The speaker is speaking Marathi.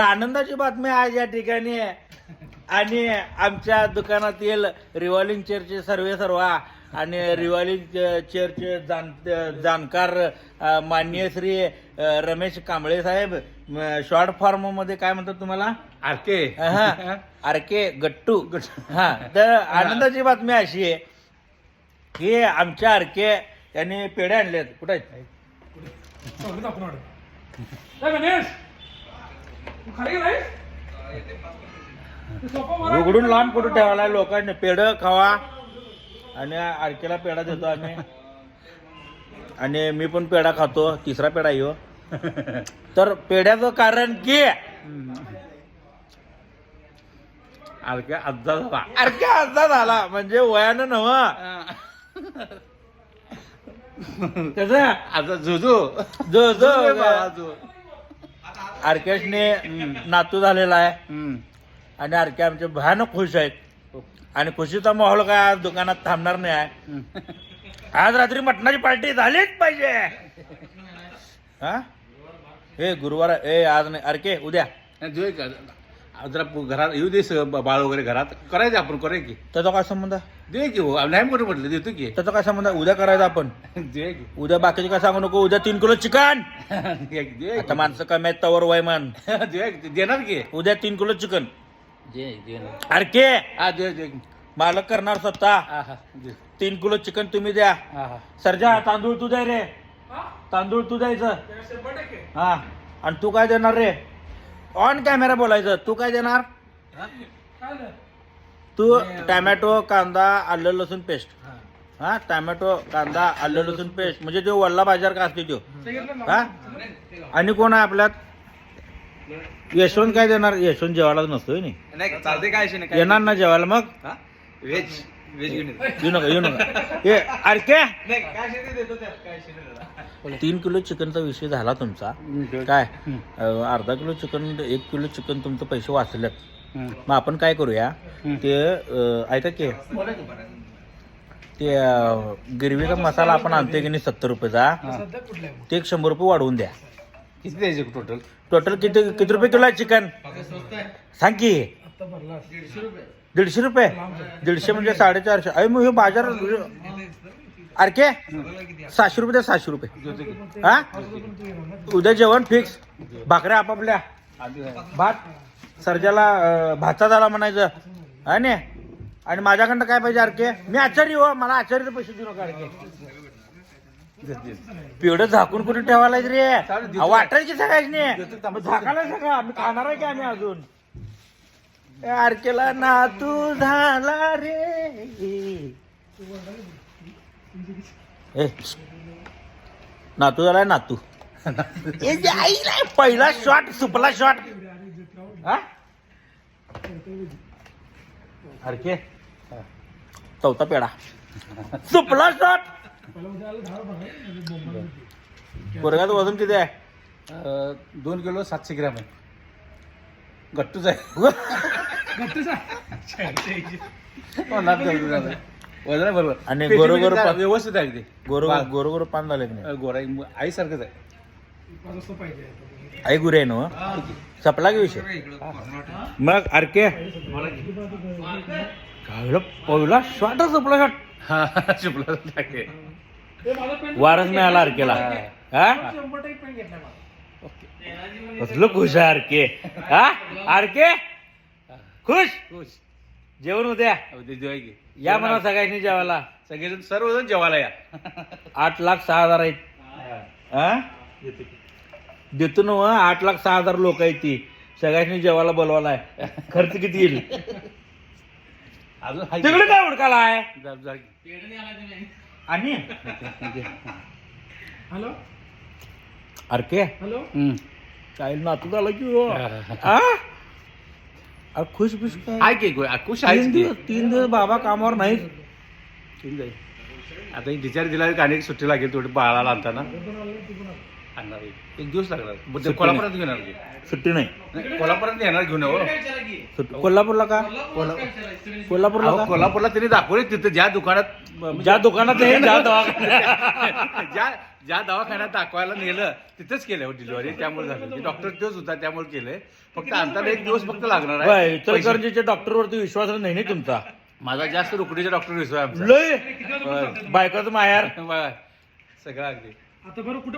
आनंदाची बातमी आज या ठिकाणी आणि आमच्या दुकानातील रिव्हॉल्विंग चेअरचे सर्वा आणि रिव्हॉल्विंग चेअरचे जाणकार माननीय श्री रमेश कांबळे साहेब, शॉर्ट फॉर्म मध्ये काय म्हणतात तुम्हाला, आरके. आरके गट्टू. हा, तर आनंदाची बातमी अशी आहे की आमच्या आरके यांनी पेढे आणलेत. कुठे आहेत? उघडून लांब कुठं ठेवायला लोकांनी. पेढ खावा आणि आरकेला पेढा देतो आम्ही आणि मी पण पेढा खातो. तिसरा पेढा येऊ. तर पेढ्याचं कारण की आरके अज्जा झाला. आरके असा झाला म्हणजे वयानं नव कसं आता झुजू जो जो आरकेशने नातू झालेला आहे आणि आरके आमचे भयानक खुश आहेत आणि खुशीचा माहोल काय आज दुकानात थांबणार नाही आहे. आज रात्री मटणाची पार्टी झालीच पाहिजे. हा, हे गुरुवार, ए आज नाही आरके, उद्या जरा घरात येऊ दे बाळ वगैरे घरात करायचं आपण. करूया की. त्याचा काय संबंध? दे की हो, नाही म्हणून म्हटलं देतो की. त्याचा काय संबंध? उद्या करायचं आपण. दे की. उद्या बाकीचे काय सांगू नको. उद्या 3 किलो चिकन. दे आता माणसं कमी आहेत तवर वयमान. देणार की. उद्या 3 किलो चिकन. दे आरके हा दे मालक करणार स्वतः. 3 किलो चिकन तुम्ही द्या. सरजा तांदूळ तू द्या रे. तांदूळ तू द्यायचं. हा, आणि तू काय देणार रे? ऑन कॅमेरा बोलायचं. तू काय देणार? तू टॅमॅटो, कांदा, आलं लसूण पेस्ट. हा, टॅमॅटो, कांदा, आलं लसूण पेस्ट म्हणजे तो वल्ला बाजार का असते तो. हा, आणि कोण आहे आपल्यात? यशवंत काय देणार? यशवंत जेवायलाच नसतोय नाही चालते. काय येणार ना जेवायला? मग व्हेज येऊ नका. हे अरके 3 किलो चिकनचा विषय झाला तुमचा. काय अर्धा किलो चिकन, 1 किलो चिकन तुमचं पैसे वाचलेत. मग आपण काय करूया ते ऐका की, ते गिरवीचा मसाला आपण आणतोय की नाही 70 रुपयाचा, ते 100 रुपये वाढवून द्या. किती द्यायचे टोटल? टोटल किती रुपये किलो आहे चिकन सांग की? 150 रुपये. 150 म्हणजे 450. अरे मग हे बाजार अरके 700 रुपये द्या. 700 रुपये. हा, उद्या जेवण फिक्स. भाकऱ्या आपापल्या. भात सर्जाला भाता झाला म्हणायचं. आणि माझ्याकडनं काय पाहिजे अरके? मी आचारी हो, मला आचार्यचे पैसे देऊ नका अरके. पिवडं झाकून कुठे ठेवायला रे? वाटायची सगळ्याच झाकायला सगळं. आम्ही खाणार आहे की आम्ही अजून? आरकेला नातू झाला रे. नातू झालाय नातू. पहिला शॉट सुपला शॉट. अरके चौथा पेढा सुपला शॉट. पोरगाचं वजन किती आहे? 2 किलो 700 ग्रॅम आहे. गट्टूच आहे. वजन बरोबर. आणि गोरोगोर व्यवस्थित आहे ते. गोरोगोर पान झाले की नाही? गोरा आई सारखंच आहे. आई गुरे आहे ना सपला की विषय. मग अरके पहिला शॉट सुपला शॉट. वारच मिळाला अरकेला. हा, कसलं खुश आहे अरके. हा, अरके खुश. जेवण उद्या या म्हणा सगळ्यांनी जेवायला. सगळेजण सर्वजण जेवायला या. 8,06,000 आहेत. हा, देतो ना. 8,06,000 लोक आहेत. ती सगळ्यांनी जेवायला बोलवायला आहे. खर्च किती येईल? अजून तिकडे काय उडकाला आहे? आणि हॅलो अरके हॅलो काय नातू झाला की खुश खुश आहे की खुश आहे. 3 दिवस बाबा कामावर नाहीत. आता डिचार्ज दिला आणि सुट्टी लागेल थोडी बाळाला आणताना. आणणार एक दिवस लागणार मग ते सुट्टी कोल्हापुरात घेणार की. सुट्टी नाही नाही, कोल्हापुरात येणार घेऊन हो कोल्हापूरला का कोल्हापूरला अहो, का कोल्हापूरला त्यांनी दाखवले तिथं ज्या दुकानात ज्या दुकानात आहे ज्या दवाखान्यात ज्या दवाखान्यात दाखवायला नेलं तिथंच केलं हो डिलिव्हरी त्यामुळे झालं डॉक्टर तोच होता त्यामुळे केलंय फक्त आणताना एक दिवस फक्त लागणार आहे पैसे- इचलकरंजीच्या डॉक्टरवरती विश्वास नाही ना तुमचा माझा जास्त रुकडीच्या डॉक्टर विश्वास आहे आमचा लय बायकोचं मायार बघा, सगळं अगदी आता बरं कुठं